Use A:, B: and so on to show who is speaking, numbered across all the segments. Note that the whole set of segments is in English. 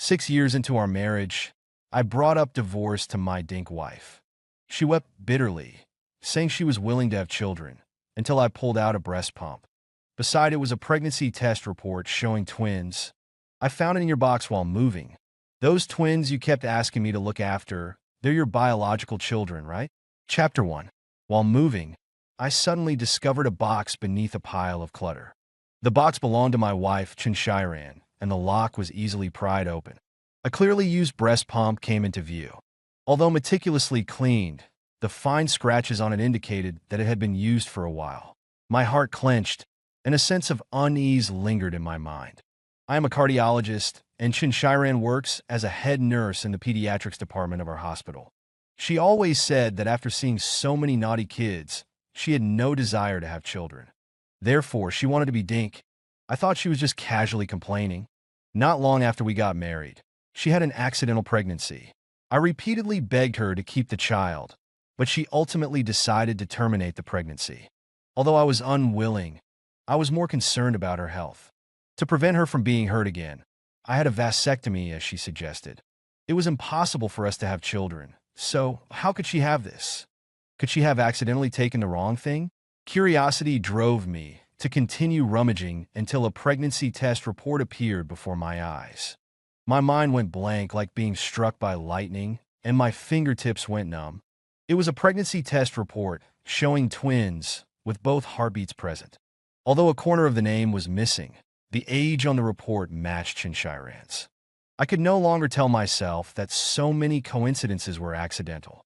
A: 6 years into our marriage, I brought up divorce to my DINK wife. She wept bitterly, saying she was willing to have children, until I pulled out a breast pump. Beside it was a pregnancy test report showing twins. I found it in your box while moving. Those twins you kept asking me to look after, they're your biological children, right? Chapter 1. While moving, I suddenly discovered a box beneath a pile of clutter. The box belonged to my wife, Shiran, and the lock was easily pried open. A clearly used breast pump came into view. Although meticulously cleaned, the fine scratches on it indicated that it had been used for a while. My heart clenched, and a sense of unease lingered in my mind. I am a cardiologist, and Shiran works as a head nurse in the pediatrics department of our hospital. She always said that after seeing so many naughty kids, she had no desire to have children. Therefore, she wanted to be DINK. I thought she was just casually complaining. Not long after we got married, she had an accidental pregnancy. I repeatedly begged her to keep the child, but she ultimately decided to terminate the pregnancy. Although I was unwilling, I was more concerned about her health. To prevent her from being hurt again, I had a vasectomy, as she suggested. It was impossible for us to have children, so how could she have this? Could she have accidentally taken the wrong thing? Curiosity drove me to continue rummaging until a pregnancy test report appeared before my eyes. My mind went blank like being struck by lightning, and my fingertips went numb. It was a pregnancy test report showing twins with both heartbeats present. Although a corner of the name was missing, the age on the report matched Shiran's. I could no longer tell myself that so many coincidences were accidental.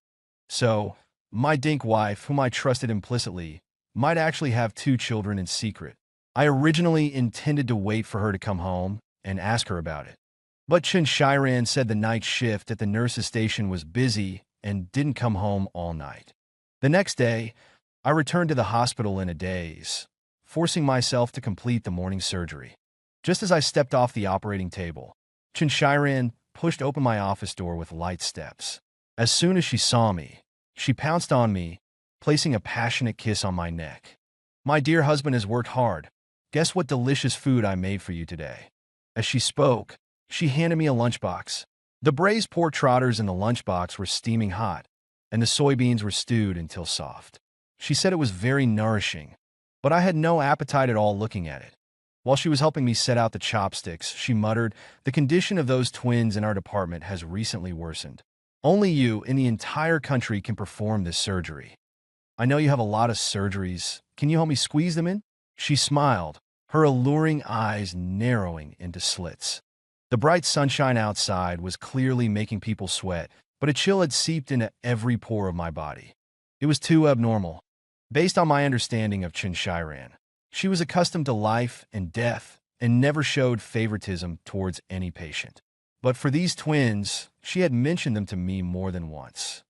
A: So, my DINK wife, whom I trusted implicitly, might actually have 2 children in secret. I originally intended to wait for her to come home and ask her about it. But Shiran said the night shift at the nurse's station was busy and didn't come home all night. The next day, I returned to the hospital in a daze, forcing myself to complete the morning surgery. Just as I stepped off the operating table, Shiran pushed open my office door with light steps. As soon as she saw me, she pounced on me, placing a passionate kiss on my neck. "My dear husband has worked hard. Guess what delicious food I made for you today?" As she spoke, she handed me a lunchbox. The braised pork trotters in the lunchbox were steaming hot, and the soybeans were stewed until soft. She said it was very nourishing, but I had no appetite at all looking at it. While she was helping me set out the chopsticks, she muttered, "The condition of those twins in our department has recently worsened. Only you in the entire country can perform this surgery. I know you have a lot of surgeries. Can you help me squeeze them in?" She smiled, her alluring eyes narrowing into slits. The bright sunshine outside was clearly making people sweat, but a chill had seeped into every pore of my body. It was too abnormal. Based on my understanding of Shiran, she was accustomed to life and death and never showed favoritism towards any patient. But for these twins, she had mentioned them to me more than once.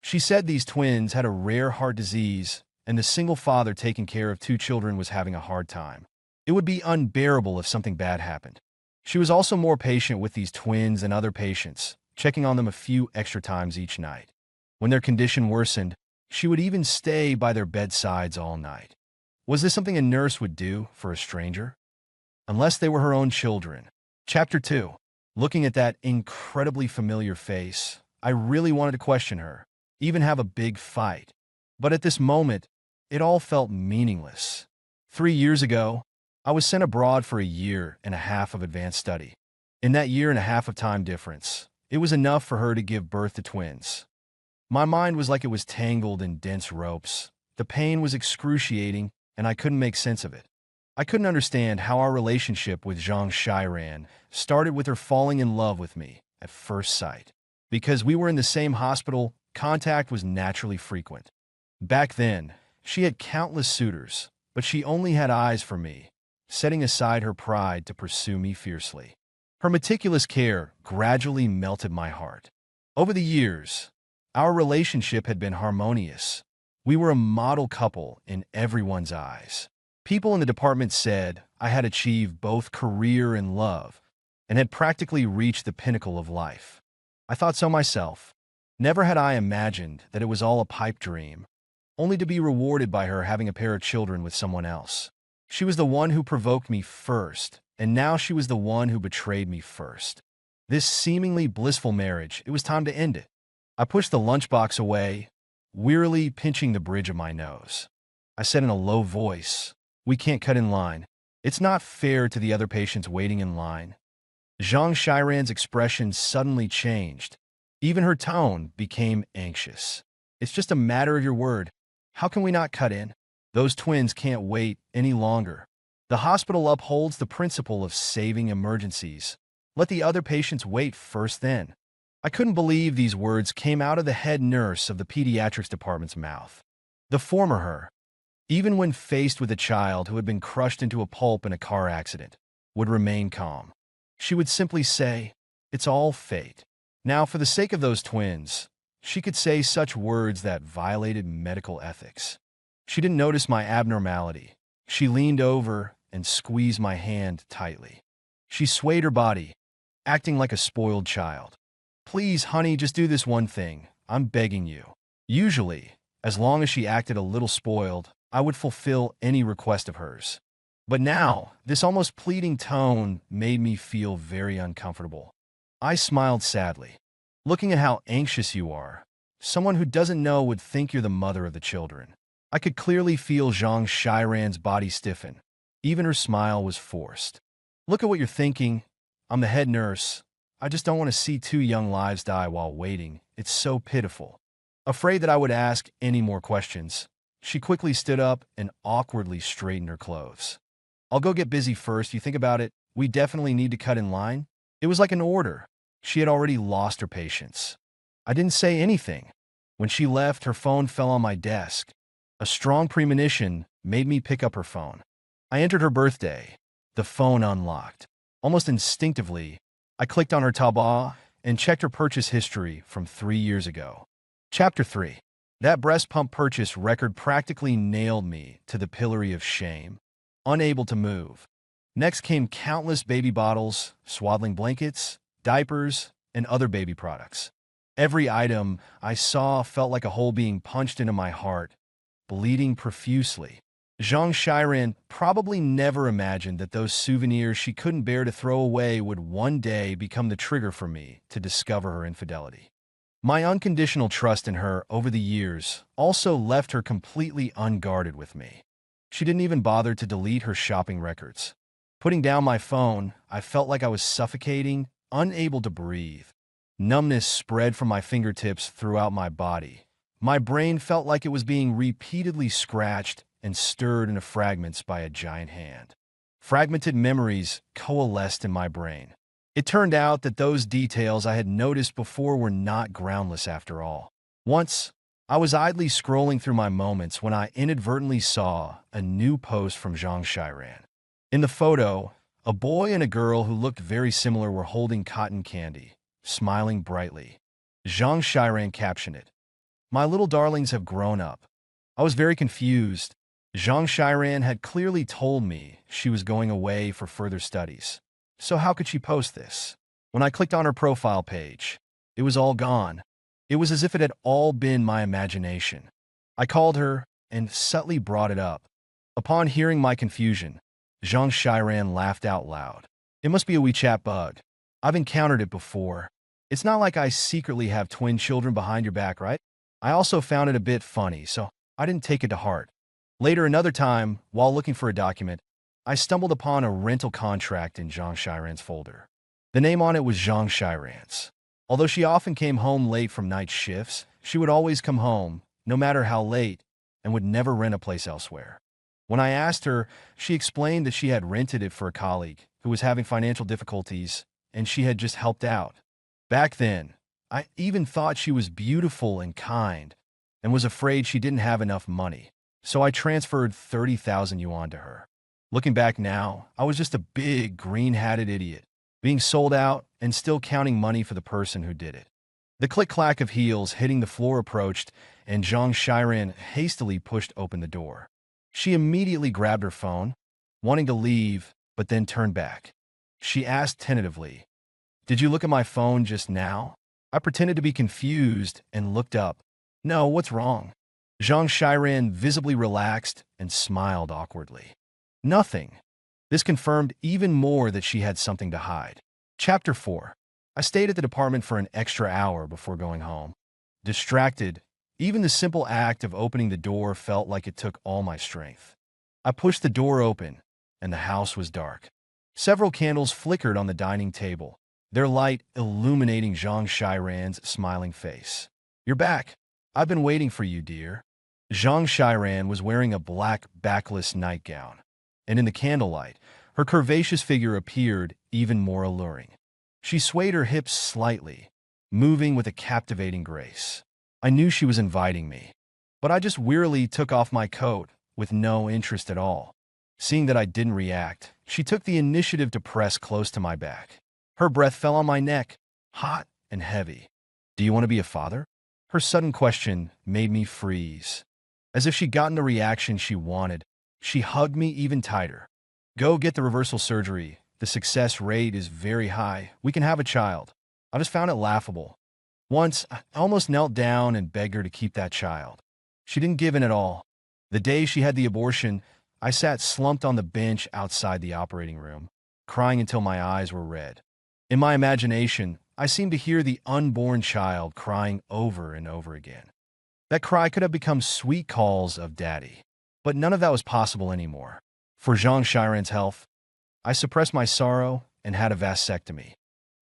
A: She said these twins had a rare heart disease, and the single father taking care of 2 children was having a hard time. It would be unbearable if something bad happened. She was also more patient with these twins than other patients, checking on them a few extra times each night. When their condition worsened, she would even stay by their bedsides all night. Was this something a nurse would do for a stranger? Unless they were her own children. Chapter 2. Looking at that incredibly familiar face, I really wanted to question her, even have a big fight. But at this moment, it all felt meaningless. 3 years ago, I was sent abroad for a year and a half of advanced study. In that year and a half of time difference, it was enough for her to give birth to twins. My mind was like it was tangled in dense ropes. The pain was excruciating, and I couldn't make sense of it. I couldn't understand how our relationship with Shiran started with her falling in love with me at first sight. Because we were in the same hospital, contact was naturally frequent. Back then, she had countless suitors, but she only had eyes for me, setting aside her pride to pursue me fiercely. Her meticulous care gradually melted my heart. Over the years, our relationship had been harmonious. We were a model couple in everyone's eyes. People in the department said I had achieved both career and love, and had practically reached the pinnacle of life. I thought so myself. Never had I imagined that it was all a pipe dream, only to be rewarded by her having a pair of children with someone else. She was the one who provoked me first, and now she was the one who betrayed me first. This seemingly blissful marriage, it was time to end it. I pushed the lunchbox away, wearily pinching the bridge of my nose. I said in a low voice, "We can't cut in line. It's not fair to the other patients waiting in line." Zhang Shiran's expression suddenly changed. Even her tone became anxious. "It's just a matter of your word. How can we not cut in? Those twins can't wait any longer. The hospital upholds the principle of saving emergencies. Let the other patients wait first then." I couldn't believe these words came out of the head nurse of the pediatrics department's mouth. The former her, even when faced with a child who had been crushed into a pulp in a car accident, would remain calm. She would simply say, "It's all fate." Now, for the sake of those twins, she could say such words that violated medical ethics. She didn't notice my abnormality. She leaned over and squeezed my hand tightly. She swayed her body, acting like a spoiled child. "Please, honey, just do this one thing. I'm begging you." Usually, as long as she acted a little spoiled, I would fulfill any request of hers. But now, this almost pleading tone made me feel very uncomfortable. I smiled sadly. "Looking at how anxious you are, someone who doesn't know would think you're the mother of the children." I could clearly feel Zhang Shiran's body stiffen. Even her smile was forced. "Look at what you're thinking. I'm the head nurse. I just don't want to see 2 young lives die while waiting. It's so pitiful." Afraid that I would ask any more questions, she quickly stood up and awkwardly straightened her clothes. "I'll go get busy first. You think about it. We definitely need to cut in line." It was like an order. She had already lost her patience. I didn't say anything. When she left, her phone fell on my desk. A strong premonition made me pick up her phone. I entered her birthday. The phone unlocked. Almost instinctively, I clicked on her Taobao and checked her purchase history from 3 years ago. Chapter 3. That breast pump purchase record practically nailed me to the pillory of shame, unable to move. Next came countless baby bottles, swaddling blankets, diapers, and other baby products. Every item I saw felt like a hole being punched into my heart, bleeding profusely. Zhang Shiran probably never imagined that those souvenirs she couldn't bear to throw away would one day become the trigger for me to discover her infidelity. My unconditional trust in her over the years also left her completely unguarded with me. She didn't even bother to delete her shopping records. Putting down my phone, I felt like I was suffocating, unable to breathe. Numbness spread from my fingertips throughout my body. My brain felt like it was being repeatedly scratched and stirred into fragments by a giant hand. Fragmented memories coalesced in my brain. It turned out that those details I had noticed before were not groundless after all. Once, I was idly scrolling through my moments when I inadvertently saw a new post from Zhang Shiran. In the photo, a boy and a girl who looked very similar were holding cotton candy, smiling brightly. Zhang Shiran captioned it, "My little darlings have grown up." I was very confused. Zhang Shiran had clearly told me she was going away for further studies. So how could she post this? When I clicked on her profile page, it was all gone. It was as if it had all been my imagination. I called her and subtly brought it up. Upon hearing my confusion, Zhang Shiran laughed out loud. "It must be a WeChat bug. I've encountered it before. It's not like I secretly have twin children behind your back, right?" I also found it a bit funny, so I didn't take it to heart. Later, another time, while looking for a document, I stumbled upon a rental contract in Zhang Shiran's folder. The name on it was Zhang Shiran's. Although she often came home late from night shifts, she would always come home, no matter how late, and would never rent a place elsewhere. When I asked her, she explained that she had rented it for a colleague who was having financial difficulties, and she had just helped out. Back then, I even thought she was beautiful and kind, and was afraid she didn't have enough money. So I transferred 30,000 yuan to her. Looking back now, I was just a big, green-hatted idiot, being sold out and still counting money for the person who did it. The click-clack of heels hitting the floor approached, and Zhang Shiran hastily pushed open the door. She immediately grabbed her phone, wanting to leave, but then turned back. She asked tentatively, "Did you look at my phone just now?" I pretended to be confused and looked up. "No, what's wrong?" Zhang Shiran visibly relaxed and smiled awkwardly. "Nothing." This confirmed even more that she had something to hide. Chapter 4. I stayed at the department for an extra hour before going home. Distracted, even the simple act of opening the door felt like it took all my strength. I pushed the door open, and the house was dark. Several candles flickered on the dining table, their light illuminating Zhang Shiran's smiling face. "You're back. I've been waiting for you, dear." Zhang Shiran was wearing a black backless nightgown, and in the candlelight, her curvaceous figure appeared even more alluring. She swayed her hips slightly, moving with a captivating grace. I knew she was inviting me, but I just wearily took off my coat with no interest at all. Seeing that I didn't react, she took the initiative to press close to my back. Her breath fell on my neck, hot and heavy. "Do you want to be a father?" Her sudden question made me freeze. As if she'd gotten the reaction she wanted, she hugged me even tighter. "Go get the reversal surgery. The success rate is very high. We can have a child." I just found it laughable. Once, I almost knelt down and begged her to keep that child. She didn't give in at all. The day she had the abortion, I sat slumped on the bench outside the operating room, crying until my eyes were red. In my imagination, I seemed to hear the unborn child crying over and over again. That cry could have become sweet calls of daddy. But none of that was possible anymore. For Zhang Shiran's health, I suppressed my sorrow and had a vasectomy.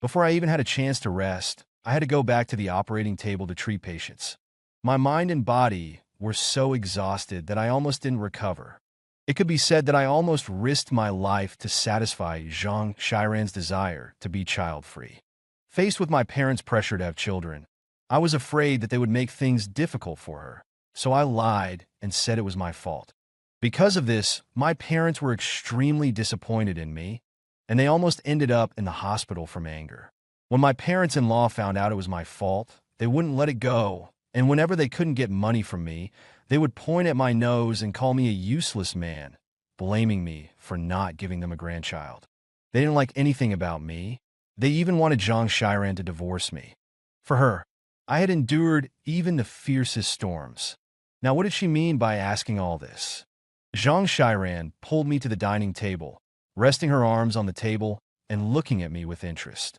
A: Before I even had a chance to rest, I had to go back to the operating table to treat patients. My mind and body were so exhausted that I almost didn't recover. It could be said that I almost risked my life to satisfy Zhang Shiran's desire to be child-free. Faced with my parents' pressure to have children, I was afraid that they would make things difficult for her, so I lied and said it was my fault. Because of this, my parents were extremely disappointed in me, and they almost ended up in the hospital from anger. When my parents-in-law found out it was my fault, they wouldn't let it go, and whenever they couldn't get money from me, they would point at my nose and call me a useless man, blaming me for not giving them a grandchild. They didn't like anything about me. They even wanted Zhang Shiran to divorce me. For her, I had endured even the fiercest storms. Now, what did she mean by asking all this? Zhang Shiran pulled me to the dining table, resting her arms on the table and looking at me with interest.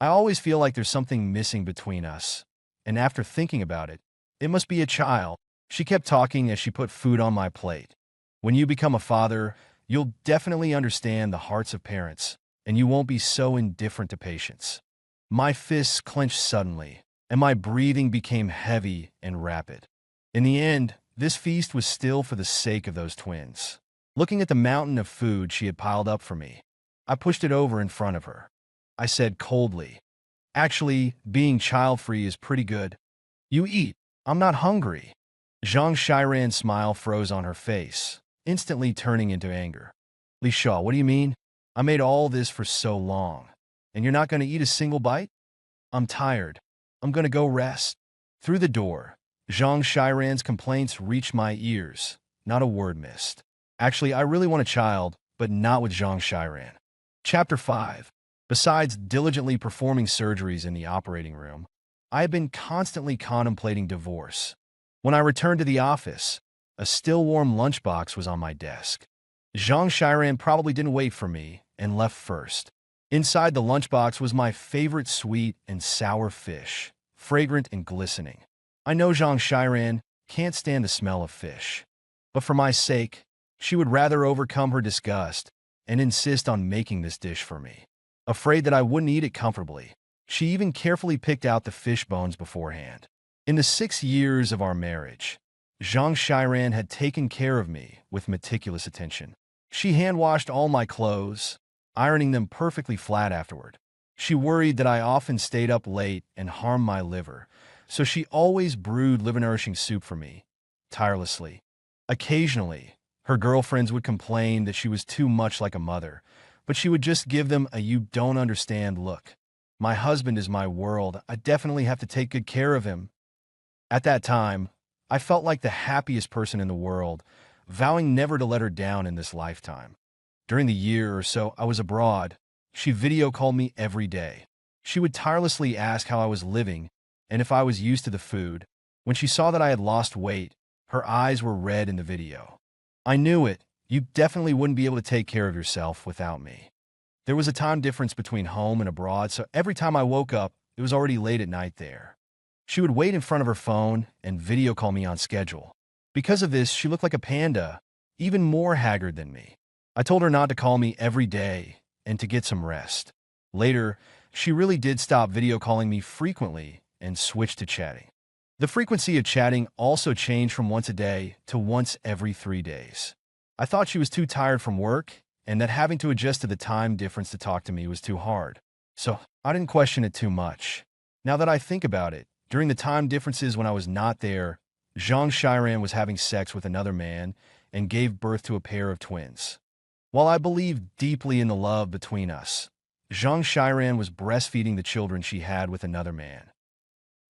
A: I always feel like there's something missing between us, and after thinking about it, it must be a child. She kept talking as she put food on my plate. "When you become a father, you'll definitely understand the hearts of parents, and you won't be so indifferent to patients." My fists clenched suddenly, and my breathing became heavy and rapid. In the end, this feast was still for the sake of those twins. Looking at the mountain of food she had piled up for me, I pushed it over in front of her. I said coldly, "Actually, being child-free is pretty good. You eat. I'm not hungry." Zhang Shiran's smile froze on her face, instantly turning into anger. "Li Shaw, what do you mean? I made all this for so long, and you're not going to eat a single bite? I'm tired. I'm going to go rest." Through the door, Zhang Shiran's complaints reached my ears. Not a word missed. "Actually, I really want a child, but not with Zhang Shiran." Chapter 5. Besides diligently performing surgeries in the operating room, I had been constantly contemplating divorce. When I returned to the office, a still-warm lunchbox was on my desk. Zhang Shiran probably didn't wait for me and left first. Inside the lunchbox was my favorite sweet and sour fish, fragrant and glistening. I know Zhang Shiran can't stand the smell of fish, but for my sake, she would rather overcome her disgust and insist on making this dish for me. Afraid that I wouldn't eat it comfortably, she even carefully picked out the fish bones beforehand. In the 6 years of our marriage, Zhang Shiran had taken care of me with meticulous attention. She hand-washed all my clothes, ironing them perfectly flat afterward. She worried that I often stayed up late and harmed my liver, so she always brewed liver-nourishing soup for me, tirelessly. Occasionally, her girlfriends would complain that she was too much like a mother, but she would just give them a "you don't understand" look. My husband is my world. I definitely have to take good care of him. At that time, I felt like the happiest person in the world, vowing never to let her down in this lifetime. During the year or so I was abroad, she video called me every day. She would tirelessly ask how I was living and if I was used to the food. When she saw that I had lost weight, her eyes were red in the video. "I knew it. You definitely wouldn't be able to take care of yourself without me." There was a time difference between home and abroad, so every time I woke up, it was already late at night there. She would wait in front of her phone and video call me on schedule. Because of this, she looked like a panda, even more haggard than me. I told her not to call me every day and to get some rest. Later, she really did stop video calling me frequently and switched to chatting. The frequency of chatting also changed from once a day to once every 3 days. I thought she was too tired from work and that having to adjust to the time difference to talk to me was too hard. So I didn't question it too much. Now that I think about it, during the time differences when I was not there, Zhang Shiran was having sex with another man and gave birth to a pair of twins. While I believed deeply in the love between us, Zhang Shiran was breastfeeding the children she had with another man.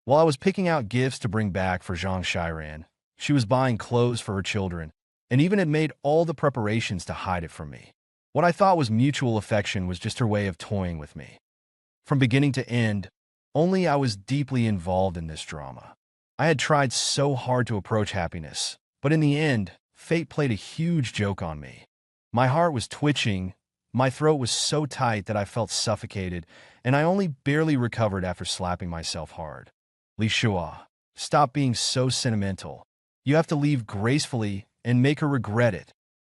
A: While I was picking out gifts to bring back for Zhang Shiran, she was buying clothes for her children and even had made all the preparations to hide it from me. What I thought was mutual affection was just her way of toying with me. From beginning to end, only I was deeply involved in this drama. I had tried so hard to approach happiness, but in the end, fate played a huge joke on me. My heart was twitching, my throat was so tight that I felt suffocated, and I only barely recovered after slapping myself hard. Li Shua, stop being so sentimental. You have to leave gracefully and make her regret it.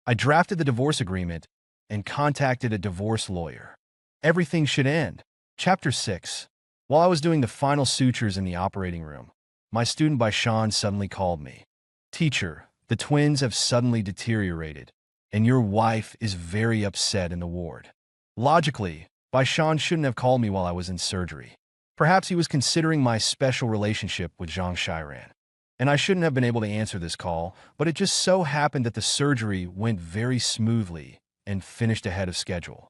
A: I drafted the divorce agreement and contacted a divorce lawyer. Everything should end. Chapter 6. While I was doing the final sutures in the operating room, my student Baishan suddenly called me. Teacher, the twins have suddenly deteriorated, and your wife is very upset in the ward. Logically, Baishan shouldn't have called me while I was in surgery. Perhaps he was considering my special relationship with Zhang Shiran. And I shouldn't have been able to answer this call, but it just so happened that the surgery went very smoothly and finished ahead of schedule.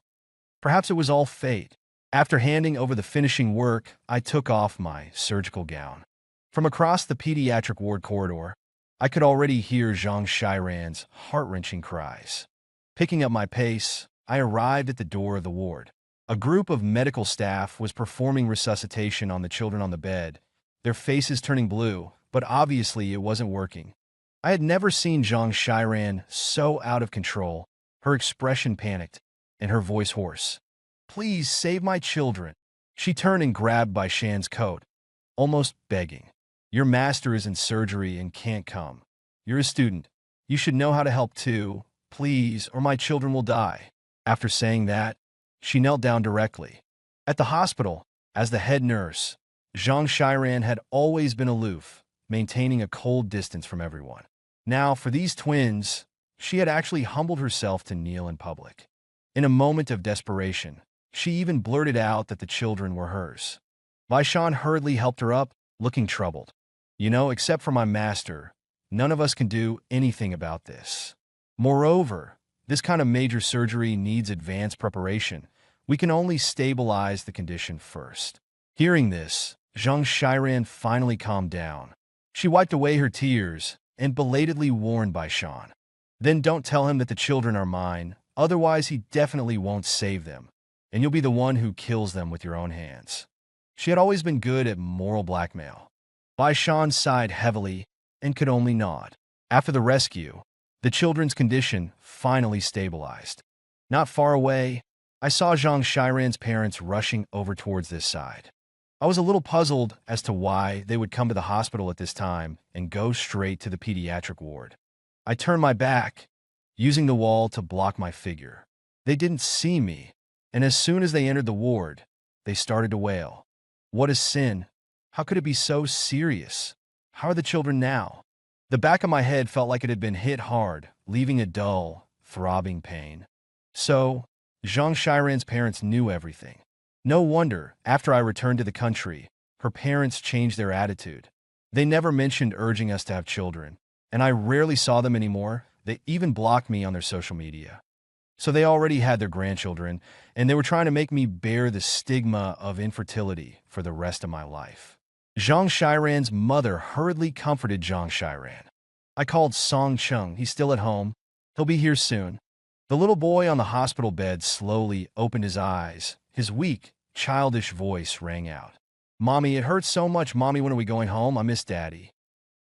A: Perhaps it was all fate. After handing over the finishing work, I took off my surgical gown. From across the pediatric ward corridor, I could already hear Zhang Shiran's heart-wrenching cries. Picking up my pace, I arrived at the door of the ward. A group of medical staff was performing resuscitation on the children on the bed, their faces turning blue, but obviously it wasn't working. I had never seen Zhang Shiran so out of control, her expression panicked, and her voice hoarse. Please save my children. She turned and grabbed Baishan's coat, almost begging. Your master is in surgery and can't come. You're a student. You should know how to help too, please, or my children will die. After saying that, she knelt down directly. At the hospital, as the head nurse, Zhang Shiran had always been aloof, maintaining a cold distance from everyone. Now, for these twins, she had actually humbled herself to kneel in public. In a moment of desperation, she even blurted out that the children were hers. Baishan hurriedly helped her up, looking troubled. You know, except for my master, none of us can do anything about this. Moreover, this kind of major surgery needs advanced preparation. We can only stabilize the condition first. Hearing this, Zhang Shiran finally calmed down. She wiped away her tears and belatedly warned Baishan. Then don't tell him that the children are mine, otherwise he definitely won't save them, and you'll be the one who kills them with your own hands. She had always been good at moral blackmail. Baishan sighed heavily and could only nod. After the rescue, the children's condition finally stabilized. Not far away, I saw Zhang Shiran's parents rushing over towards this side. I was a little puzzled as to why they would come to the hospital at this time and go straight to the pediatric ward. I turned my back, using the wall to block my figure. They didn't see me, and as soon as they entered the ward, they started to wail. What a sin! How could it be so serious? How are the children now? The back of my head felt like it had been hit hard, leaving a dull, throbbing pain. So, Zhang Shiran's parents knew everything. No wonder, after I returned to the country, her parents changed their attitude. They never mentioned urging us to have children, and I rarely saw them anymore. They even blocked me on their social media. So they already had their grandchildren, and they were trying to make me bear the stigma of infertility for the rest of my life. Zhang Shiran's mother hurriedly comforted Zhang Shiran. I called Song Chung. He's still at home. He'll be here soon. The little boy on the hospital bed slowly opened his eyes. His weak, childish voice rang out. Mommy, it hurts so much. Mommy, when are we going home? I miss Daddy.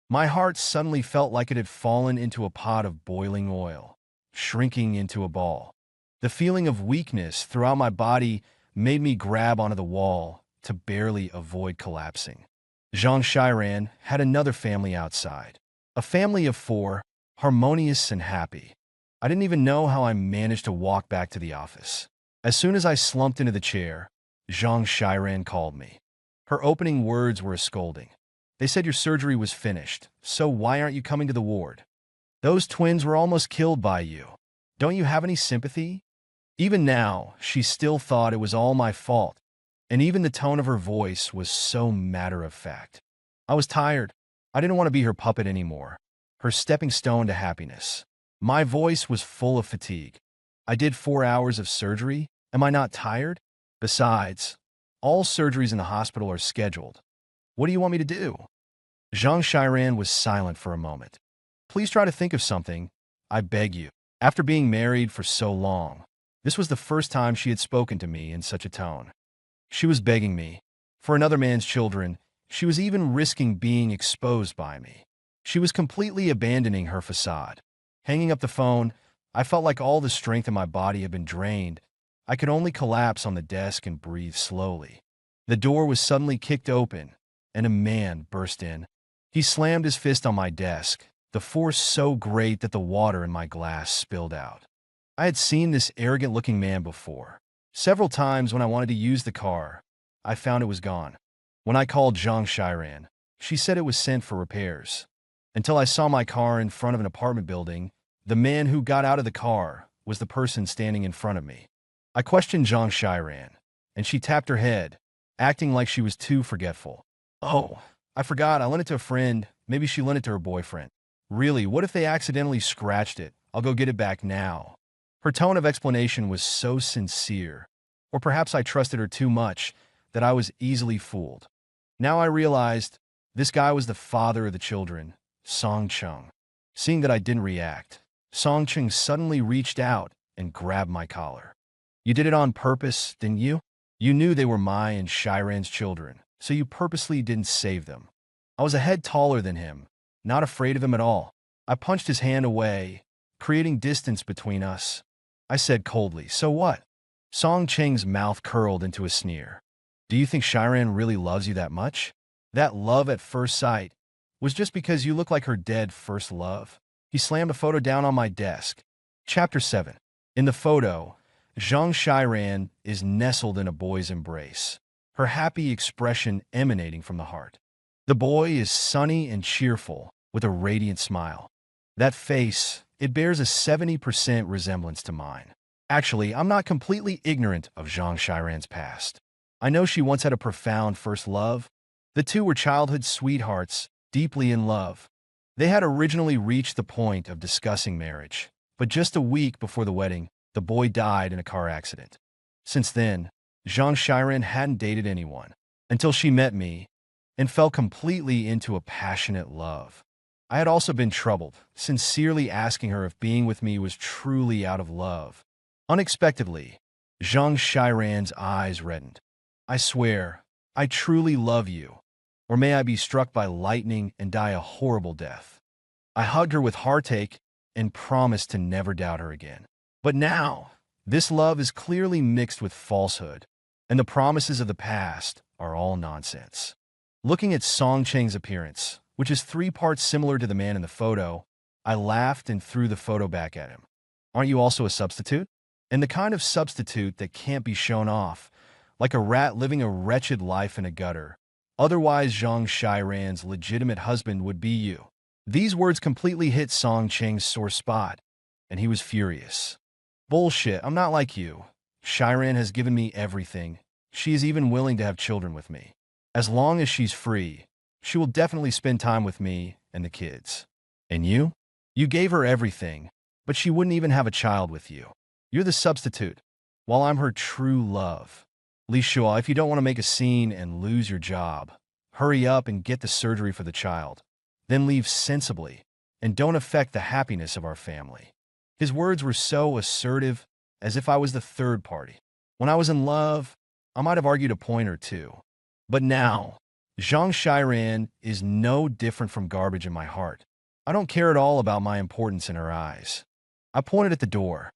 A: My heart suddenly felt like it had fallen into a pot of boiling oil, shrinking into a ball. The feeling of weakness throughout my body made me grab onto the wall to barely avoid collapsing. Zhang Shiran had another family outside. A family of 4, harmonious and happy. I didn't even know how I managed to walk back to the office. As soon as I slumped into the chair, Zhang Shiran called me. Her opening words were a scolding. They said your surgery was finished, so why aren't you coming to the ward? Those twins were almost killed by you. Don't you have any sympathy? Even now, she still thought it was all my fault, and even the tone of her voice was so matter-of-fact. I was tired. I didn't want to be her puppet anymore, her stepping stone to happiness. My voice was full of fatigue. I did 4 hours of surgery. Am I not tired? Besides, all surgeries in the hospital are scheduled. What do you want me to do? Zhang Shiran was silent for a moment. Please try to think of something, I beg you. After being married for so long, this was the first time she had spoken to me in such a tone. She was begging me. For another man's children, she was even risking being exposed by me. She was completely abandoning her facade. Hanging up the phone, I felt like all the strength in my body had been drained. I could only collapse on the desk and breathe slowly. The door was suddenly kicked open, and a man burst in. He slammed his fist on my desk, the force so great that the water in my glass spilled out. I had seen this arrogant-looking man before. Several times when I wanted to use the car, I found it was gone. When I called Zhang Shiran, she said it was sent for repairs. Until I saw my car in front of an apartment building, the man who got out of the car was the person standing in front of me. I questioned Zhang Shiran, and she tapped her head, acting like she was too forgetful. Oh, I forgot, I lent it to a friend. Maybe she lent it to her boyfriend. Really, what if they accidentally scratched it? I'll go get it back now. Her tone of explanation was so sincere, or perhaps I trusted her too much, that I was easily fooled. Now I realized this guy was the father of the children, Song Chung. Seeing that I didn't react, Song Chung suddenly reached out and grabbed my collar. You did it on purpose, didn't you? You knew they were my and Shiran's children, so you purposely didn't save them. I was a head taller than him, not afraid of him at all. I punched his hand away, creating distance between us. I said coldly, so what? Song Cheng's mouth curled into a sneer. Do you think Shiran really loves you that much? That love at first sight was just because you look like her dead first love. He slammed a photo down on my desk. Chapter 7. In the photo, Zhang Shiran is nestled in a boy's embrace, her happy expression emanating from the heart. The boy is sunny and cheerful, with a radiant smile. That face, it bears a 70% resemblance to mine. Actually, I'm not completely ignorant of Zhang Shiran's past. I know she once had a profound first love. The two were childhood sweethearts, deeply in love. They had originally reached the point of discussing marriage, but just a week before the wedding, the boy died in a car accident. Since then, Zhang Shiran hadn't dated anyone, until she met me and fell completely into a passionate love. I had also been troubled, sincerely asking her if being with me was truly out of love. Unexpectedly, Zhang Shiran's eyes reddened. I swear, I truly love you, or may I be struck by lightning and die a horrible death. I hugged her with heartache and promised to never doubt her again. But now, this love is clearly mixed with falsehood, and the promises of the past are all nonsense. Looking at Song Cheng's appearance, which is 3 parts similar to the man in the photo, I laughed and threw the photo back at him. Aren't you also a substitute? And the kind of substitute that can't be shown off, like a rat living a wretched life in a gutter. Otherwise, Zhang Shiran's legitimate husband would be you. These words completely hit Song Cheng's sore spot, and he was furious. Bullshit, I'm not like you. Shiran has given me everything. She is even willing to have children with me. As long as she's free, she will definitely spend time with me and the kids. And you? You gave her everything, but she wouldn't even have a child with you. You're the substitute, while I'm her true love. Li Shua, if you don't want to make a scene and lose your job, hurry up and get the surgery for the child. Then leave sensibly, and don't affect the happiness of our family. His words were so assertive, as if I was the third party. When I was in love, I might have argued a point or two. But now, Zhang Shiran is no different from garbage in my heart. I don't care at all about my importance in her eyes. I pointed at the door.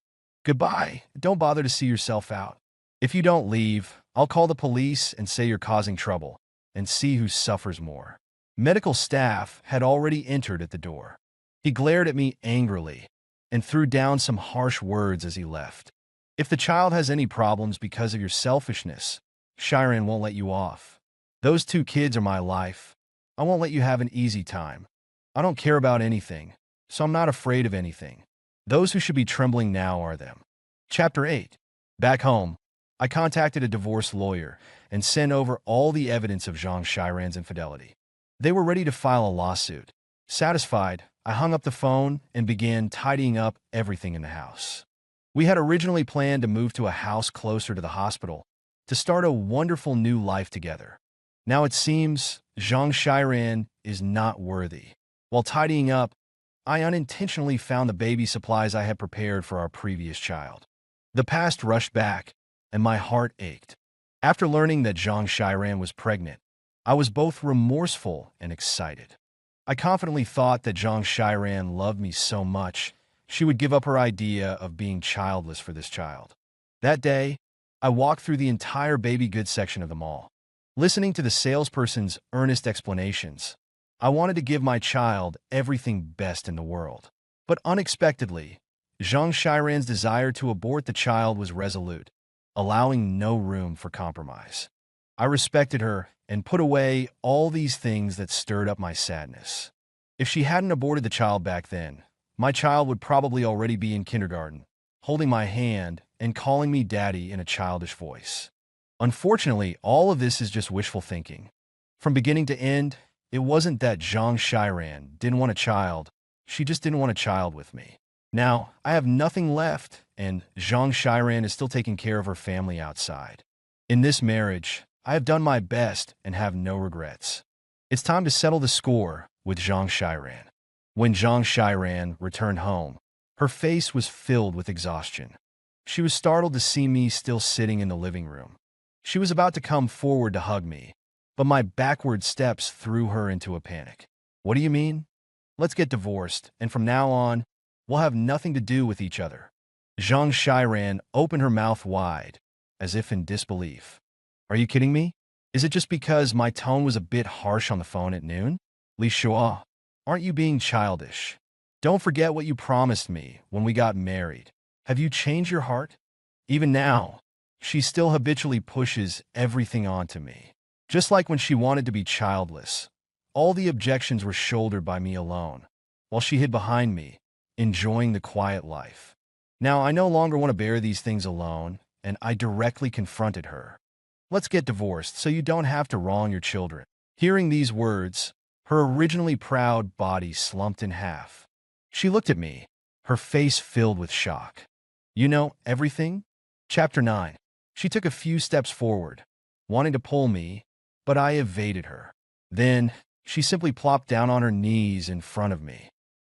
A: Goodbye. Don't bother to see yourself out. If you don't leave, I'll call the police and say you're causing trouble, and see who suffers more." Medical staff had already entered at the door. He glared at me angrily and threw down some harsh words as he left. "If the child has any problems because of your selfishness, Shiren won't let you off. Those two kids are my life. I won't let you have an easy time. I don't care about anything, so I'm not afraid of anything. Those who should be trembling now are them." Chapter 8. Back home, I contacted a divorce lawyer and sent over all the evidence of Zhang Shiran's infidelity. They were ready to file a lawsuit. Satisfied, I hung up the phone and began tidying up everything in the house. We had originally planned to move to a house closer to the hospital to start a wonderful new life together. Now it seems Zhang Shiran is not worthy. While tidying up, I unintentionally found the baby supplies I had prepared for our previous child. The past rushed back, and my heart ached. After learning that Zhang Shiran was pregnant, I was both remorseful and excited. I confidently thought that Zhang Shiran loved me so much, she would give up her idea of being childless for this child. That day, I walked through the entire baby goods section of the mall. Listening to the salesperson's earnest explanations, I wanted to give my child everything best in the world. But unexpectedly, Zhang Shiran's desire to abort the child was resolute, allowing no room for compromise. I respected her and put away all these things that stirred up my sadness. If she hadn't aborted the child back then, my child would probably already be in kindergarten, holding my hand and calling me daddy in a childish voice. Unfortunately, all of this is just wishful thinking. From beginning to end, it wasn't that Zhang Shiran didn't want a child, she just didn't want a child with me. Now, I have nothing left, and Zhang Shiran is still taking care of her family outside. In this marriage, I have done my best and have no regrets. It's time to settle the score with Zhang Shiran. When Zhang Shiran returned home, her face was filled with exhaustion. She was startled to see me still sitting in the living room. She was about to come forward to hug me, but my backward steps threw her into a panic. "What do you mean? Let's get divorced, and from now on, we'll have nothing to do with each other." Zhang Shiran opened her mouth wide, as if in disbelief. "Are you kidding me? Is it just because my tone was a bit harsh on the phone at noon? Li Shua, aren't you being childish? Don't forget what you promised me when we got married. Have you changed your heart?" Even now, she still habitually pushes everything onto me. Just like when she wanted to be childless, all the objections were shouldered by me alone, while she hid behind me, enjoying the quiet life. Now I no longer want to bear these things alone, and I directly confronted her. "Let's get divorced so you don't have to wrong your children." Hearing these words, her originally proud body slumped in half. She looked at me, her face filled with shock. "You know everything?" Chapter 9. She took a few steps forward, wanting to pull me, but I evaded her. Then, she simply plopped down on her knees in front of me.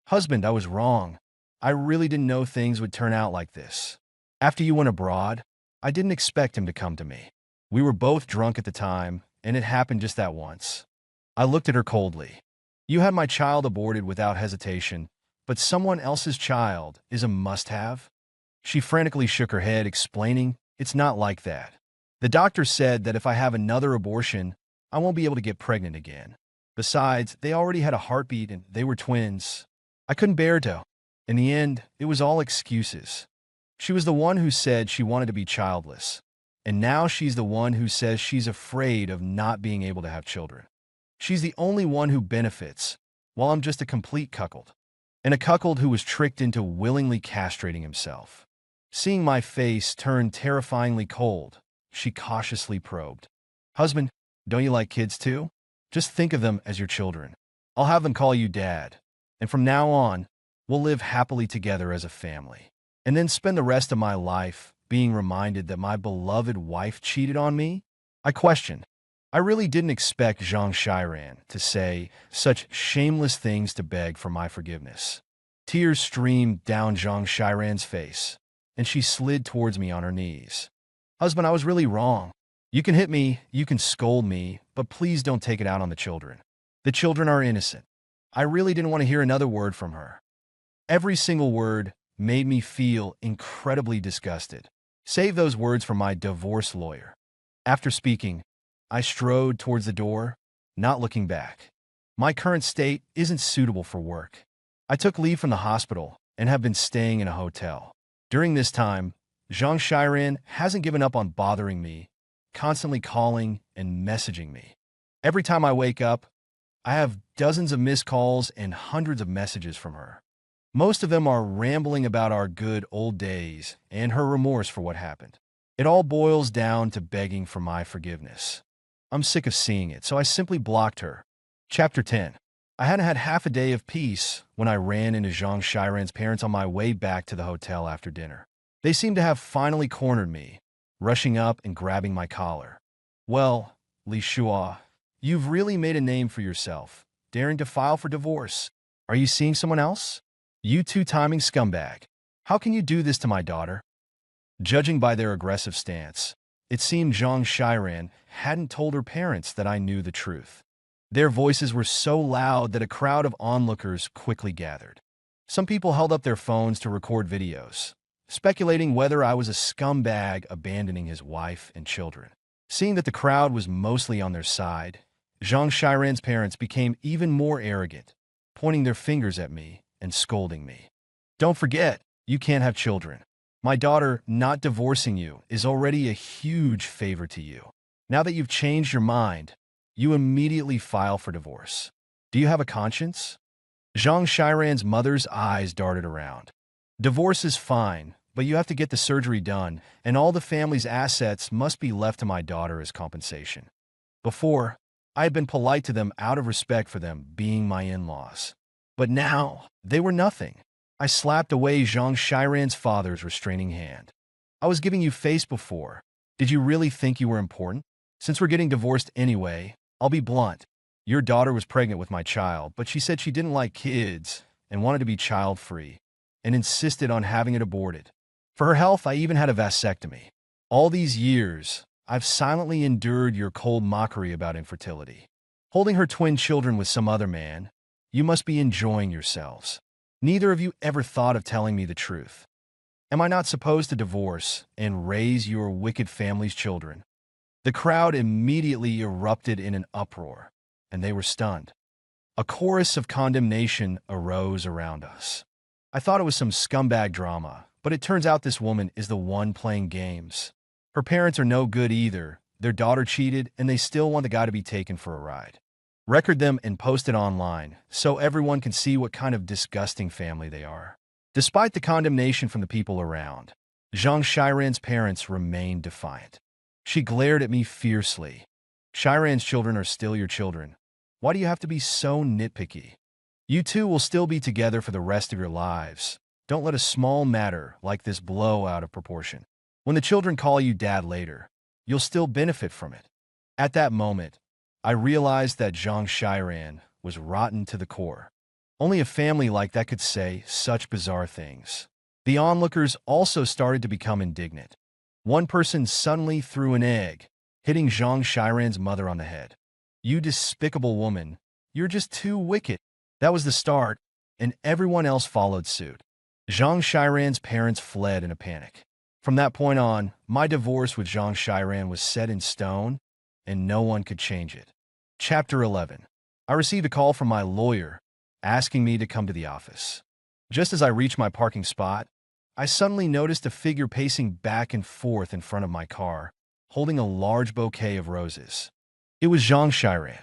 A: "Husband, I was wrong. I really didn't know things would turn out like this. After you went abroad, I didn't expect him to come to me. We were both drunk at the time, and it happened just that once." I looked at her coldly. "You had my child aborted without hesitation, but someone else's child is a must-have?" She frantically shook her head, explaining, "It's not like that. The doctor said that if I have another abortion, I won't be able to get pregnant again. Besides, they already had a heartbeat and they were twins." I couldn't bear to. In the end, it was all excuses. She was the one who said she wanted to be childless, and now she's the one who says she's afraid of not being able to have children. She's the only one who benefits, while I'm just a complete cuckold. And a cuckold who was tricked into willingly castrating himself. Seeing my face turn terrifyingly cold, she cautiously probed. "Husband, don't you like kids too? Just think of them as your children. I'll have them call you Dad. And from now on, we'll live happily together as a family. And then spend the rest of my life being reminded that my beloved wife cheated on me?" I questioned. I really didn't expect Zhang Shiran to say such shameless things to beg for my forgiveness. Tears streamed down Zhang Shiran's face, and she slid towards me on her knees. "Husband, I was really wrong. You can hit me, you can scold me, but please don't take it out on the children. The children are innocent." I really didn't want to hear another word from her. Every single word made me feel incredibly disgusted. Save those words from my divorce lawyer. After speaking, I strode towards the door, not looking back. My current state isn't suitable for work. I took leave from the hospital and have been staying in a hotel. During this time, Zhang Shiran hasn't given up on bothering me, constantly calling and messaging me. Every time I wake up, I have dozens of missed calls and hundreds of messages from her. Most of them are rambling about our good old days and her remorse for what happened. It all boils down to begging for my forgiveness. I'm sick of seeing it, so I simply blocked her. Chapter 10. I hadn't had half a day of peace when I ran into Zhang Shiran's parents on my way back to the hotel after dinner. They seemed to have finally cornered me, rushing up and grabbing my collar. "Well, Li Shua, you've really made a name for yourself, daring to file for divorce. Are you seeing someone else? You two-timing scumbag. How can you do this to my daughter?" Judging by their aggressive stance, it seemed Zhang Shiran hadn't told her parents that I knew the truth. Their voices were so loud that a crowd of onlookers quickly gathered. Some people held up their phones to record videos, speculating whether I was a scumbag abandoning his wife and children. Seeing that the crowd was mostly on their side, Zhang Shiran's parents became even more arrogant, pointing their fingers at me and scolding me. "Don't forget, you can't have children. My daughter not divorcing you is already a huge favor to you. Now that you've changed your mind, you immediately file for divorce. Do you have a conscience?" Zhang Shiran's mother's eyes darted around. "Divorce is fine, but you have to get the surgery done, and all the family's assets must be left to my daughter as compensation." Before, I had been polite to them out of respect for them being my in-laws. But now, they were nothing. I slapped away Zhang Shiran's father's restraining hand. "I was giving you face before. Did you really think you were important? Since we're getting divorced anyway, I'll be blunt. Your daughter was pregnant with my child, but she said she didn't like kids and wanted to be child-free, and insisted on having it aborted. For her health, I even had a vasectomy. All these years, I've silently endured your cold mockery about infertility. Holding her twin children with some other man, you must be enjoying yourselves. Neither of you ever thought of telling me the truth. Am I not supposed to divorce and raise your wicked family's children?" The crowd immediately erupted in an uproar, and they were stunned. A chorus of condemnation arose around us. I thought it was some scumbag drama, but it turns out this woman is the one playing games. Her parents are no good either. Their daughter cheated, and they still want the guy to be taken for a ride. Record them and post it online, so everyone can see what kind of disgusting family they are. Despite the condemnation from the people around, Zhang Shiran's parents remained defiant. She glared at me fiercely. "Shiran's children are still your children. Why do you have to be so nitpicky? You two will still be together for the rest of your lives. Don't let a small matter like this blow out of proportion. When the children call you dad later, you'll still benefit from it." At that moment, I realized that Zhang Shiran was rotten to the core. Only a family like that could say such bizarre things. The onlookers also started to become indignant. One person suddenly threw an egg, hitting Zhang Shiran's mother on the head. "You despicable woman, you're just too wicked." That was the start, and everyone else followed suit. Zhang Shiran's parents fled in a panic. From that point on, my divorce with Zhang Shiran was set in stone, and no one could change it. Chapter 11. I received a call from my lawyer asking me to come to the office. Just as I reached my parking spot, I suddenly noticed a figure pacing back and forth in front of my car, holding a large bouquet of roses. It was Zhang Shiran.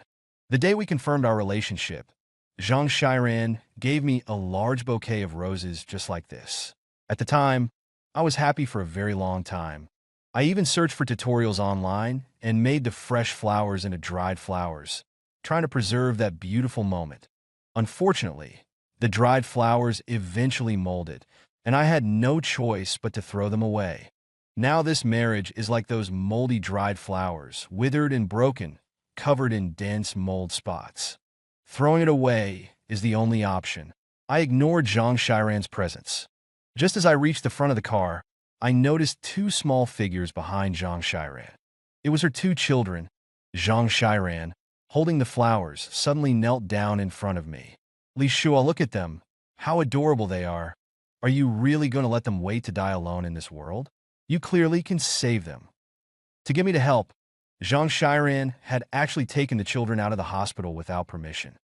A: The day we confirmed our relationship, Zhang Shiran gave me a large bouquet of roses just like this. At the time, I was happy for a very long time. I even searched for tutorials online and made the fresh flowers into dried flowers, trying to preserve that beautiful moment. Unfortunately, the dried flowers eventually molded, and I had no choice but to throw them away. Now this marriage is like those moldy dried flowers, withered and broken, covered in dense mold spots. Throwing it away is the only option. I ignored Zhang Shiran's presence. Just as I reached the front of the car, I noticed two small figures behind Zhang Shiran. It was her two children. Zhang Shiran, holding the flowers, suddenly knelt down in front of me. "Li Shua, look at them. How adorable they are. Are you really going to let them wait to die alone in this world? You clearly can save them. To get me to help, Zhang Shiran had actually taken the children out of the hospital without permission.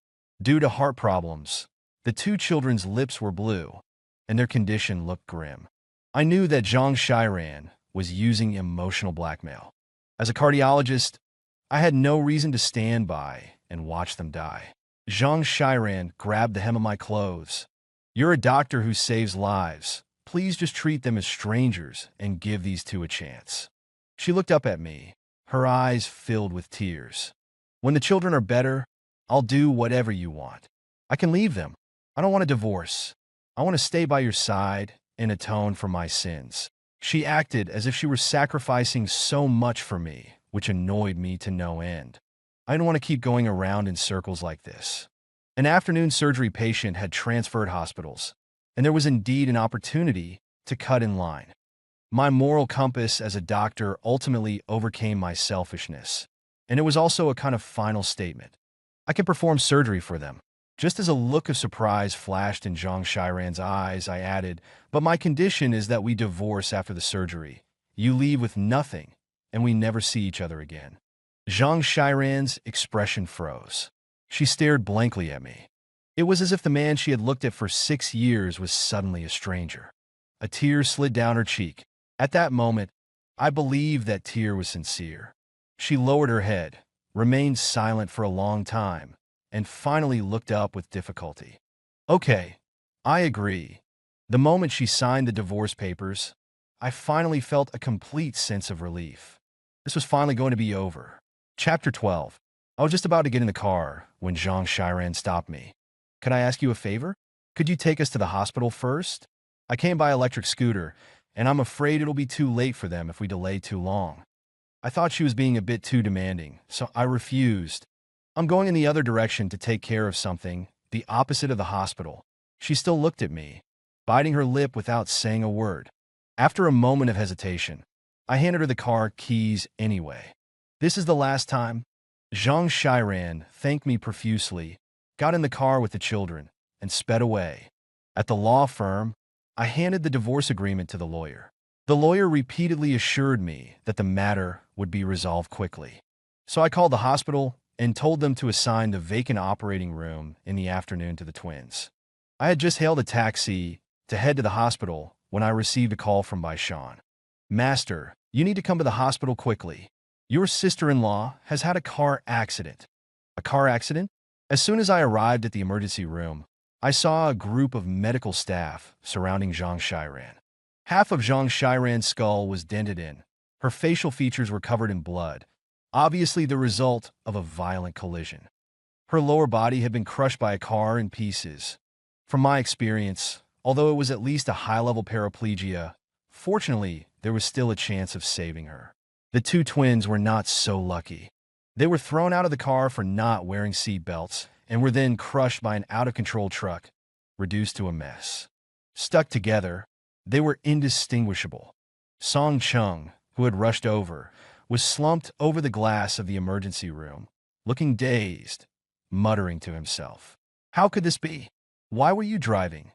A: Due to heart problems, the two children's lips were blue, and their condition looked grim. I knew that Zhang Shiran was using emotional blackmail. As a cardiologist, I had no reason to stand by and watch them die. Zhang Shiran grabbed the hem of my clothes. You're a doctor who saves lives. Please just treat them as strangers and give these two a chance. She looked up at me, her eyes filled with tears. When the children are better, I'll do whatever you want. I can leave them. I don't want a divorce. I want to stay by your side and atone for my sins. She acted as if she were sacrificing so much for me, which annoyed me to no end. I didn't want to keep going around in circles like this. An afternoon surgery patient had transferred hospitals, and there was indeed an opportunity to cut in line. My moral compass as a doctor ultimately overcame my selfishness, and it was also a kind of final statement. I can perform surgery for them. Just as a look of surprise flashed in Zhang Shiran's eyes, I added, but my condition is that we divorce after the surgery. You leave with nothing, and we never see each other again. Zhang Shiran's expression froze. She stared blankly at me. It was as if the man she had looked at for 6 years was suddenly a stranger. A tear slid down her cheek. At that moment, I believed that tear was sincere. She lowered her head, remained silent for a long time, and finally looked up with difficulty. Okay, I agree. The moment she signed the divorce papers, I finally felt a complete sense of relief. This was finally going to be over. Chapter 12. I was just about to get in the car when Zhang Shiran stopped me. Could I ask you a favor? Could you take us to the hospital first? I came by electric scooter, and I'm afraid it'll be too late for them if we delay too long. I thought she was being a bit too demanding, so I refused. I'm going in the other direction to take care of something, the opposite of the hospital. She still looked at me, biting her lip without saying a word. After a moment of hesitation, I handed her the car keys anyway. This is the last time. Zhang Shiran thanked me profusely, got in the car with the children, and sped away. At the law firm, I handed the divorce agreement to the lawyer. The lawyer repeatedly assured me that the matter would be resolved quickly. So I called the hospital and told them to assign the vacant operating room in the afternoon to the twins. I had just hailed a taxi to head to the hospital when I received a call from Baishan. Master, you need to come to the hospital quickly. Your sister-in-law has had a car accident. A car accident? As soon as I arrived at the emergency room, I saw a group of medical staff surrounding Zhang Shiran. Half of Zhang Shiran's skull was dented in. Her facial features were covered in blood, obviously the result of a violent collision. Her lower body had been crushed by a car in pieces. From my experience, although it was at least a high-level paraplegia, fortunately, there was still a chance of saving her. The two twins were not so lucky. They were thrown out of the car for not wearing seat belts and were then crushed by an out-of-control truck, reduced to a mess. Stuck together, they were indistinguishable. Song Chung, who had rushed over, was slumped over the glass of the emergency room, looking dazed, muttering to himself. How could this be? Why were you driving?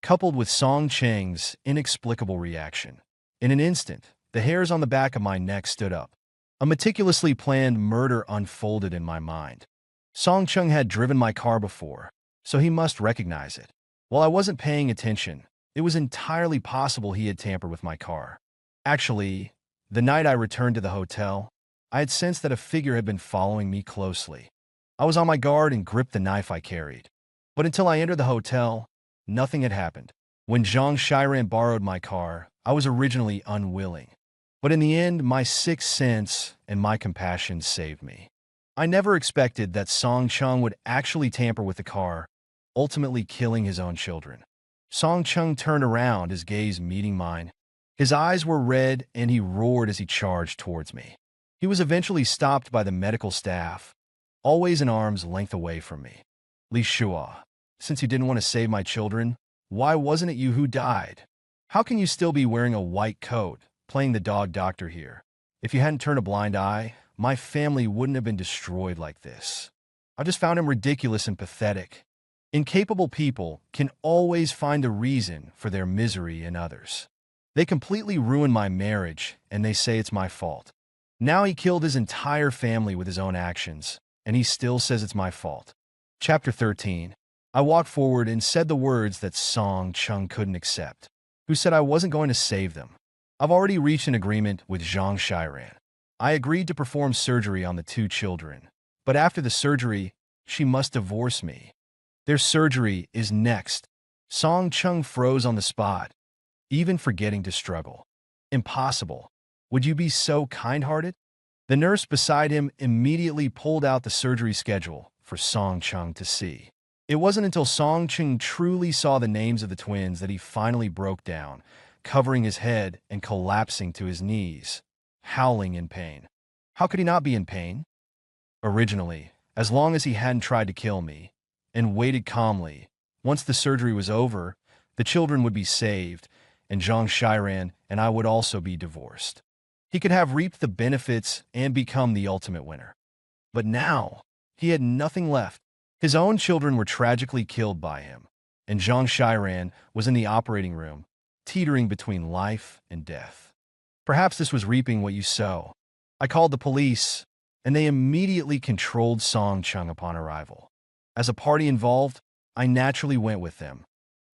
A: Coupled with Song Cheng's inexplicable reaction. In an instant, the hairs on the back of my neck stood up. A meticulously planned murder unfolded in my mind. Song Chung had driven my car before, so he must recognize it. While I wasn't paying attention, it was entirely possible he had tampered with my car. Actually, the night I returned to the hotel, I had sensed that a figure had been following me closely. I was on my guard and gripped the knife I carried. But until I entered the hotel, nothing had happened. When Zhang Shiran borrowed my car, I was originally unwilling. But in the end, my sixth sense and my compassion saved me. I never expected that Song Chung would actually tamper with the car, ultimately killing his own children. Song Chung turned around, his gaze meeting mine. His eyes were red and he roared as he charged towards me. He was eventually stopped by the medical staff, always an arm's length away from me. Li Shua, since you didn't want to save my children, why wasn't it you who died? How can you still be wearing a white coat, playing the dog doctor here? If you hadn't turned a blind eye, my family wouldn't have been destroyed like this. I just found him ridiculous and pathetic. Incapable people can always find a reason for their misery in others. They completely ruined my marriage, and they say it's my fault. Now he killed his entire family with his own actions, and he still says it's my fault. Chapter 13. I walked forward and said the words that Song Chung couldn't accept, who said I wasn't going to save them. I've already reached an agreement with Zhang Shiran. I agreed to perform surgery on the two children, but after the surgery, she must divorce me. Their surgery is next. Song Chung froze on the spot, even forgetting to struggle. Impossible. Would you be so kind-hearted? The nurse beside him immediately pulled out the surgery schedule for Song Chung to see. It wasn't until Song Chung truly saw the names of the twins that he finally broke down, covering his head and collapsing to his knees, howling in pain. How could he not be in pain? Originally, as long as he hadn't tried to kill me, and waited calmly, once the surgery was over, the children would be saved, and Zhang Shiran and I would also be divorced. He could have reaped the benefits and become the ultimate winner. But now, he had nothing left. His own children were tragically killed by him, and Zhang Shiran was in the operating room, teetering between life and death. Perhaps this was reaping what you sow. I called the police, and they immediately controlled Song Chung upon arrival. As a party involved, I naturally went with them.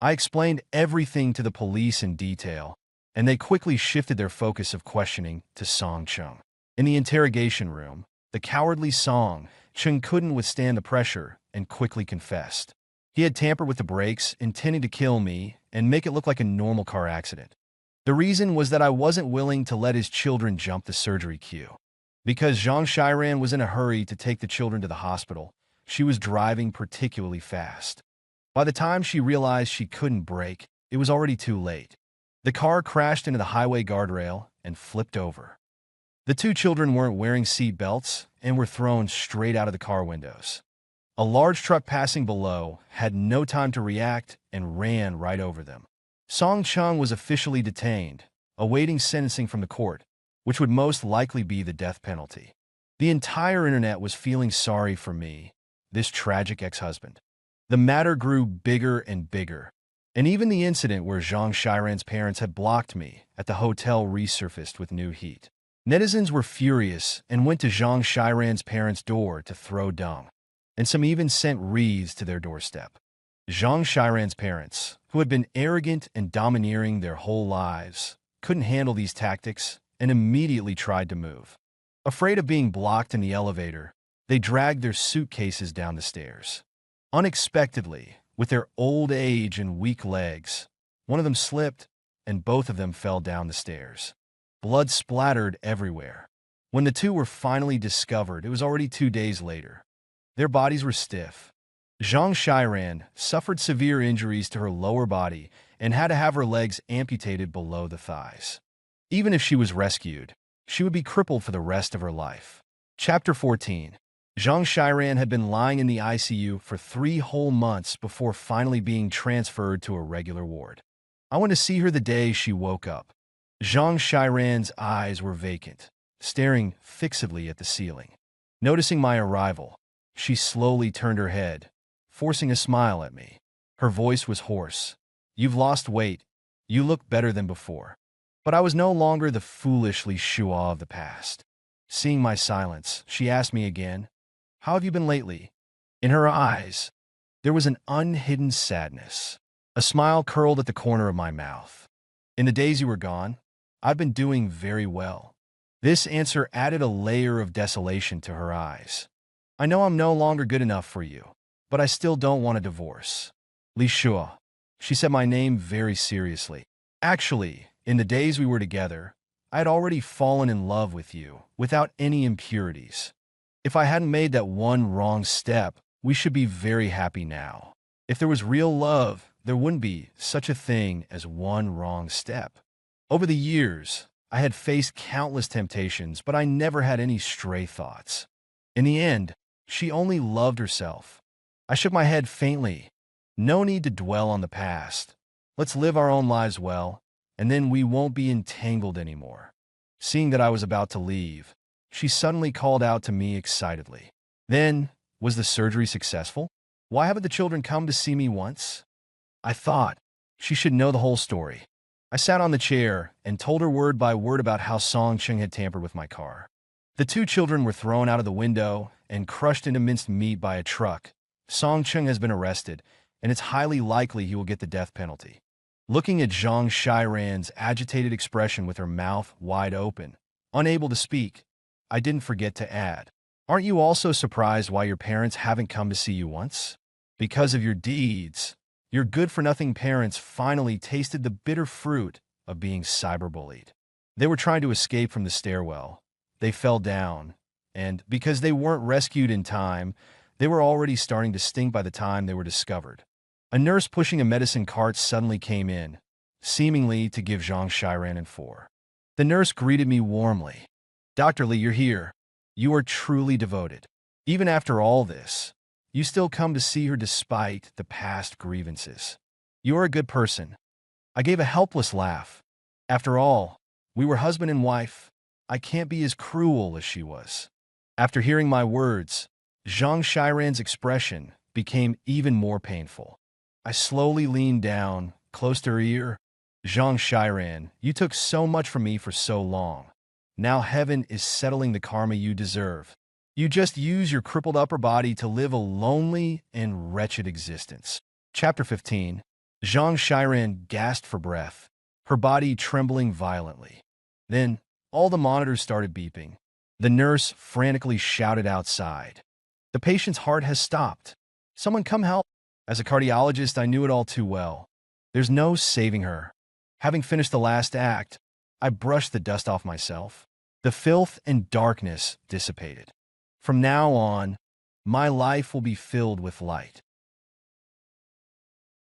A: I explained everything to the police in detail, and they quickly shifted their focus of questioning to Song Chung. In the interrogation room, the cowardly Song Chung couldn't withstand the pressure and quickly confessed. He had tampered with the brakes, intending to kill me and make it look like a normal car accident. The reason was that I wasn't willing to let his children jump the surgery queue. Because Zhang Shiran was in a hurry to take the children to the hospital, she was driving particularly fast. By the time she realized she couldn't brake, it was already too late. The car crashed into the highway guardrail and flipped over. The two children weren't wearing seat belts and were thrown straight out of the car windows. A large truck passing below had no time to react and ran right over them. Song Chung was officially detained, awaiting sentencing from the court, which would most likely be the death penalty. The entire internet was feeling sorry for me, this tragic ex-husband. The matter grew bigger and bigger, and even the incident where Zhang Shiran's parents had blocked me at the hotel resurfaced with new heat. Netizens were furious and went to Zhang Shiran's parents' door to throw dung, and some even sent wreaths to their doorstep. Zhang Shiran's parents, who had been arrogant and domineering their whole lives, couldn't handle these tactics and immediately tried to move. Afraid of being blocked in the elevator, they dragged their suitcases down the stairs. Unexpectedly, with their old age and weak legs, one of them slipped and both of them fell down the stairs. Blood splattered everywhere. When the two were finally discovered, it was already 2 days later. Their bodies were stiff. Zhang Shiran suffered severe injuries to her lower body and had to have her legs amputated below the thighs. Even if she was rescued, she would be crippled for the rest of her life. Chapter 14. Zhang Shiran had been lying in the ICU for 3 whole months before finally being transferred to a regular ward. I went to see her the day she woke up. Zhang Shiran's eyes were vacant, staring fixedly at the ceiling. Noticing my arrival, she slowly turned her head, forcing a smile at me. Her voice was hoarse. "You've lost weight. You look better than before." But I was no longer the foolishly shua of the past. Seeing my silence, she asked me again, "How have you been lately?" In her eyes, there was an unhidden sadness. A smile curled at the corner of my mouth. "In the days you were gone, I've been doing very well." This answer added a layer of desolation to her eyes. "I know I'm no longer good enough for you, but I still don't want a divorce." Li Shua. She said my name very seriously. "Actually, in the days we were together, I had already fallen in love with you, without any impurities. If I hadn't made that one wrong step, we should be very happy now. If there was real love, there wouldn't be such a thing as one wrong step." Over the years, I had faced countless temptations, but I never had any stray thoughts. In the end, she only loved herself. I shook my head faintly. "No need to dwell on the past. Let's live our own lives well, and then we won't be entangled anymore." Seeing that I was about to leave, she suddenly called out to me excitedly, "Then, was the surgery successful?" Why haven't the children come to see me once? I thought she should know the whole story. I sat on the chair and told her word by word about how Song Chung had tampered with my car. The two children were thrown out of the window and crushed into minced meat by a truck. Song Chung has been arrested, and it's highly likely he will get the death penalty. Looking at Zhang Shiran's agitated expression with her mouth wide open, unable to speak, I didn't forget to add, "Aren't you also surprised why your parents haven't come to see you once? Because of your deeds, your good-for-nothing parents finally tasted the bitter fruit of being cyberbullied. They were trying to escape from the stairwell. They fell down, and because they weren't rescued in time, they were already starting to stink by the time they were discovered." A nurse pushing a medicine cart suddenly came in, seemingly to give Zhang Shiran and four. The nurse greeted me warmly. "Dr. Li, you're here. You are truly devoted. Even after all this, you still come to see her despite the past grievances. You are a good person." I gave a helpless laugh. After all, we were husband and wife. I can't be as cruel as she was. After hearing my words, Zhang Shiran's expression became even more painful. I slowly leaned down, close to her ear. "Zhang Shiran, you took so much from me for so long. Now heaven is settling the karma you deserve. You just use your crippled upper body to live a lonely and wretched existence." Chapter 15. Zhang Shiran gasped for breath, her body trembling violently. Then, all the monitors started beeping. The nurse frantically shouted outside, "The patient's heart has stopped. Someone come help." As a cardiologist, I knew it all too well. There's no saving her. Having finished the last act, I brushed the dust off myself. The filth and darkness dissipated. From now on, my life will be filled with light.